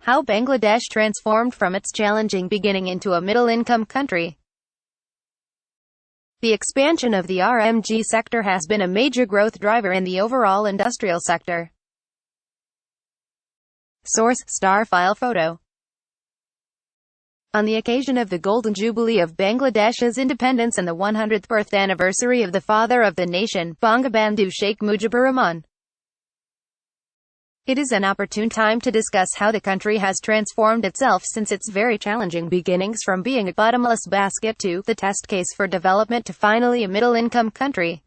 How Bangladesh transformed from its challenging beginning into a middle-income country. The expansion of the RMG sector has been a major growth driver in the overall industrial sector. Source: Star File Photo. On the occasion of the Golden Jubilee of Bangladesh's independence and the 100th birth anniversary of the father of the nation, Bangabandhu Sheikh Mujibur Rahman, it is an opportune time to discuss how the country has transformed itself since its very challenging beginnings, from being a bottomless basket to the test case for development to finally a middle-income country.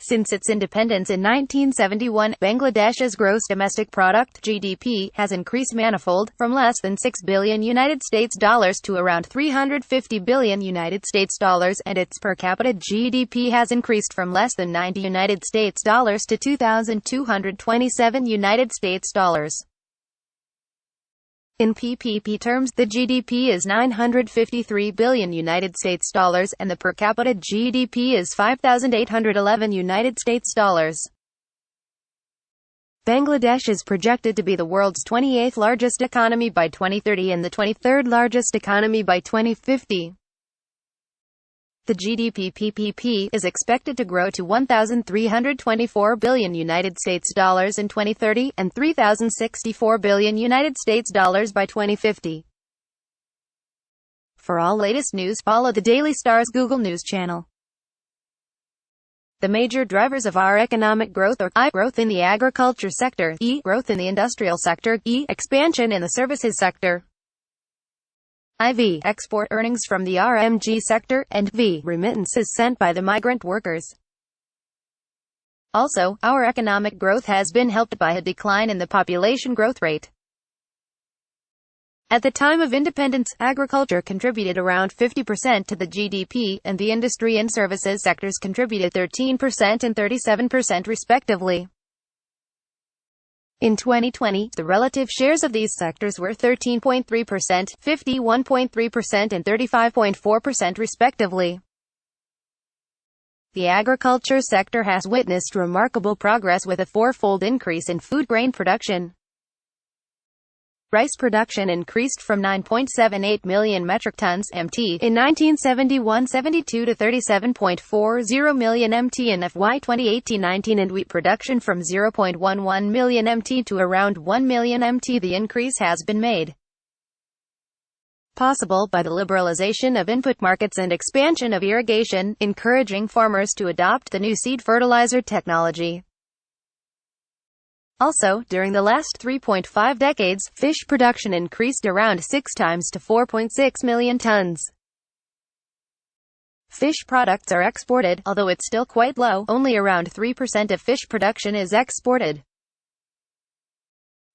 Since its independence in 1971, Bangladesh's gross domestic product (GDP) has increased manifold, from less than $6 billion to around $350 billion, and its per capita GDP has increased from less than $90 to $2,227. In PPP terms, the GDP is $953 billion and the per capita GDP is $5,811. Bangladesh is projected to be the world's 28th largest economy by 2030 and the 23rd largest economy by 2050. The GDP PPP is expected to grow to $1,324 billion in 2030 and $3,064 billion by 2050. For all latest news, follow the Daily Star's Google News channel. The major drivers of our economic growth are I. Growth in the agriculture sector, E. Growth in the industrial sector, E. Expansion in the services sector, IV. Export earnings from the RMG sector, and V. Remittances sent by the migrant workers. Also, our economic growth has been helped by a decline in the population growth rate. At the time of independence, agriculture contributed around 50% to the GDP, and the industry and services sectors contributed 13% and 37% respectively. In 2020, the relative shares of these sectors were 13.3%, 51.3% and 35.4% respectively. The agriculture sector has witnessed remarkable progress with a fourfold increase in food grain production. Rice production increased from 9.78 million metric tons (MT) in 1971-72 to 37.40 million MT in FY 2018-19, and wheat production from 0.11 million MT to around 1 million MT. The increase has been made possible by the liberalization of input markets and expansion of irrigation, encouraging farmers to adopt the new seed fertilizer technology. Also, during the last 3.5 decades, fish production increased around 6 times to 4.6 million tons. Fish products are exported, although it's still quite low, only around 3% of fish production is exported.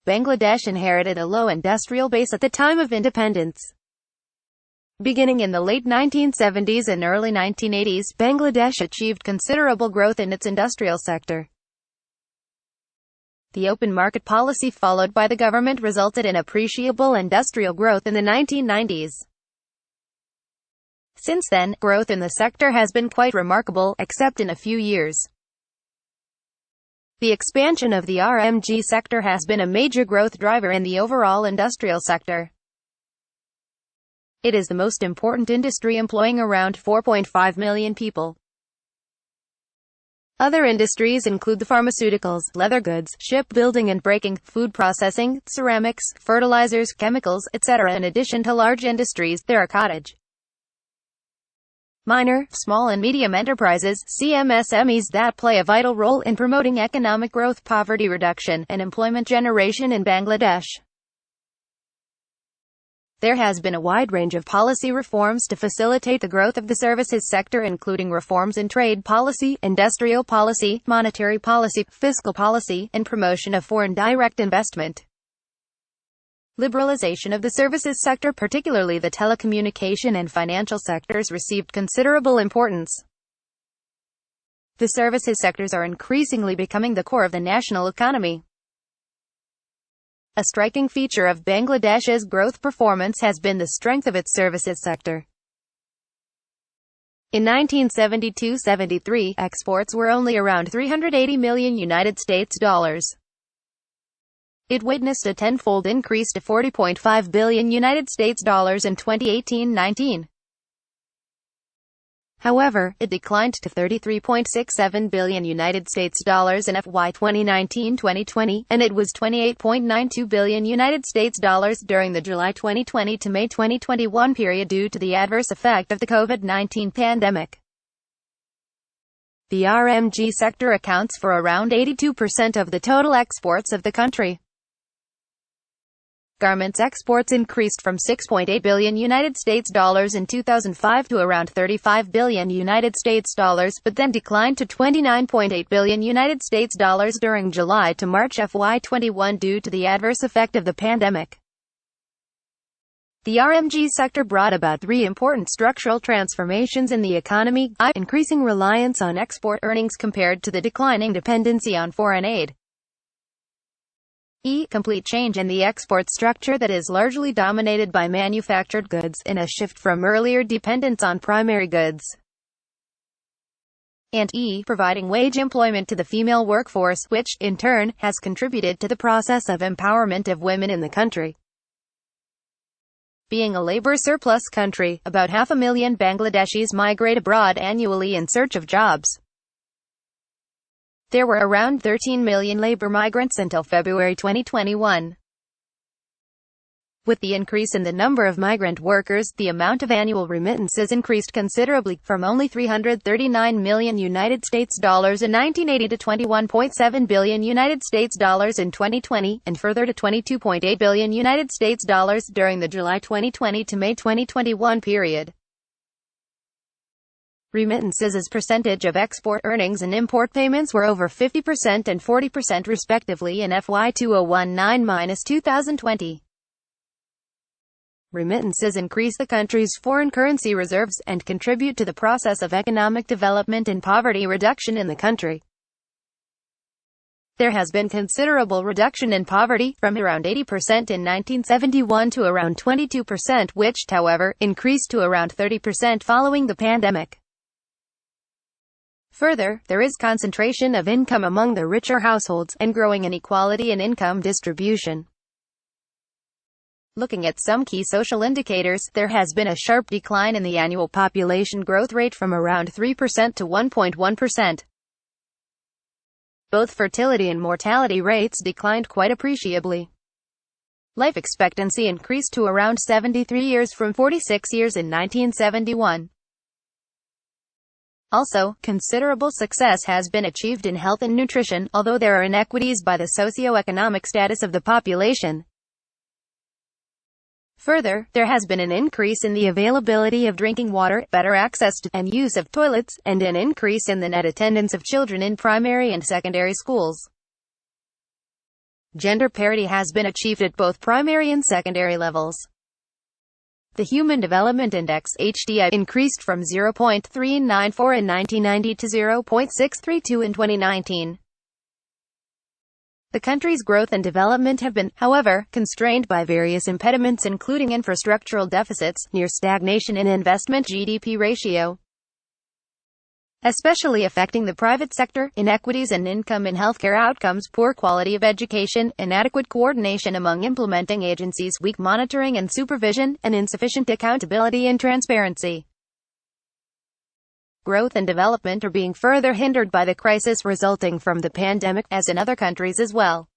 Bangladesh inherited a low industrial base at the time of independence. Beginning in the late 1970s and early 1980s, Bangladesh achieved considerable growth in its industrial sector. The open market policy followed by the government resulted in appreciable industrial growth in the 1990s. Since then, growth in the sector has been quite remarkable, except in a few years. The expansion of the RMG sector has been a major growth driver in the overall industrial sector. It is the most important industry, employing around 4.5 million people. Other industries include the pharmaceuticals, leather goods, shipbuilding and braking, food processing, ceramics, fertilizers, chemicals, etc. In addition to large industries, there are cottage, minor, small and medium enterprises, (CMSMEs) that play a vital role in promoting economic growth, poverty reduction, and employment generation in Bangladesh. There has been a wide range of policy reforms to facilitate the growth of the services sector, including reforms in trade policy, industrial policy, monetary policy, fiscal policy, and promotion of foreign direct investment. Liberalization of the services sector, particularly the telecommunication and financial sectors, received considerable importance. The services sectors are increasingly becoming the core of the national economy. A striking feature of Bangladesh's growth performance has been the strength of its services sector. In 1972-73, exports were only around $380 million. It witnessed a tenfold increase to $40.5 billion United States dollars in 2018-19. However, it declined to $33.67 billion United States dollars in FY 2019-2020, and it was $28.92 billion United States dollars during the July 2020 to May 2021 period due to the adverse effect of the COVID-19 pandemic. The RMG sector accounts for around 82% of the total exports of the country. Garments exports increased from $6.8 billion United States dollars in 2005 to around $35 billion United States dollars, but then declined to $29.8 billion United States dollars during July to March FY 21 due to the adverse effect of the pandemic. The RMG sector brought about three important structural transformations in the economy: increasing reliance on export earnings compared to the declining dependency on foreign aid. Complete change in the export structure that is largely dominated by manufactured goods, in a shift from earlier dependence on primary goods. And providing wage employment to the female workforce, which, in turn, has contributed to the process of empowerment of women in the country. Being a labor surplus country, about 500,000 Bangladeshis migrate abroad annually in search of jobs. There were around 13 million labor migrants until February 2021. With the increase in the number of migrant workers, the amount of annual remittances increased considerably, from only 339 million United States dollars in 1980 to 21.7 billion United States dollars in 2020, and further to 22.8 billion United States dollars during the July 2020 to May 2021 period. Remittances as percentage of export earnings and import payments were over 50% and 40% respectively in FY 2019-2020. Remittances increase the country's foreign currency reserves, and contribute to the process of economic development and poverty reduction in the country. There has been considerable reduction in poverty, from around 80% in 1971 to around 22%, which, however, increased to around 30% following the pandemic. Further, there is concentration of income among the richer households, and growing inequality in income distribution. Looking at some key social indicators, there has been a sharp decline in the annual population growth rate from around 3% to 1.1%. Both fertility and mortality rates declined quite appreciably. Life expectancy increased to around 73 years from 46 years in 1971. Also, considerable success has been achieved in health and nutrition, although there are inequities by the socio-economic status of the population. Further, there has been an increase in the availability of drinking water, better access to and use of toilets, and an increase in the net attendance of children in primary and secondary schools. Gender parity has been achieved at both primary and secondary levels. The Human Development Index (HDI) increased from 0.394 in 1990 to 0.632 in 2019. The country's growth and development have been, however, constrained by various impediments including infrastructural deficits, near stagnation in investment-GDP ratio, especially affecting the private sector, inequities in income and healthcare outcomes, poor quality of education, inadequate coordination among implementing agencies, weak monitoring and supervision, and insufficient accountability and transparency. Growth and development are being further hindered by the crisis resulting from the pandemic, as in other countries as well.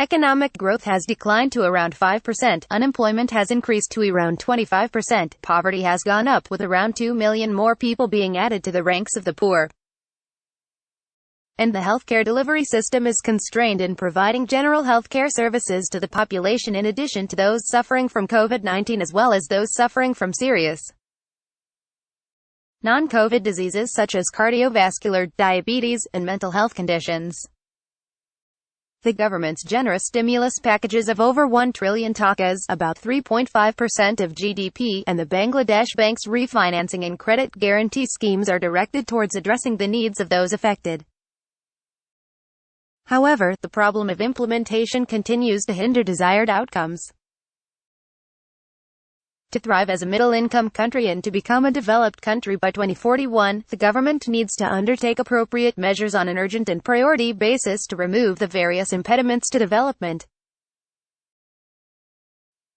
Economic growth has declined to around 5%, unemployment has increased to around 25%, poverty has gone up, with around 2 million more people being added to the ranks of the poor. And the healthcare delivery system is constrained in providing general healthcare services to the population, in addition to those suffering from COVID-19 as well as those suffering from serious non-COVID diseases such as cardiovascular, diabetes, and mental health conditions. The government's generous stimulus packages of over 1 trillion takas, about 3.5% of GDP, and the Bangladesh Bank's refinancing and credit guarantee schemes are directed towards addressing the needs of those affected. However, the problem of implementation continues to hinder desired outcomes. To thrive as a middle-income country and to become a developed country by 2041, the government needs to undertake appropriate measures on an urgent and priority basis to remove the various impediments to development.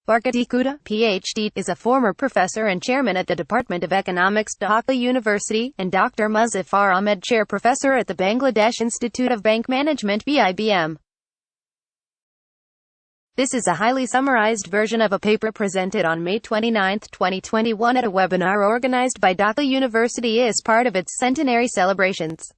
Academy-Topa, Ph.D., is a former professor and chairman at the Department of Economics, Dhaka University, and Dr. Muzaffar Ahmed, chair professor at the Bangladesh Institute of Bank Management (BIBM). This is a highly summarized version of a paper presented on May 29, 2021 at a webinar organized by Dhaka University as part of its centenary celebrations.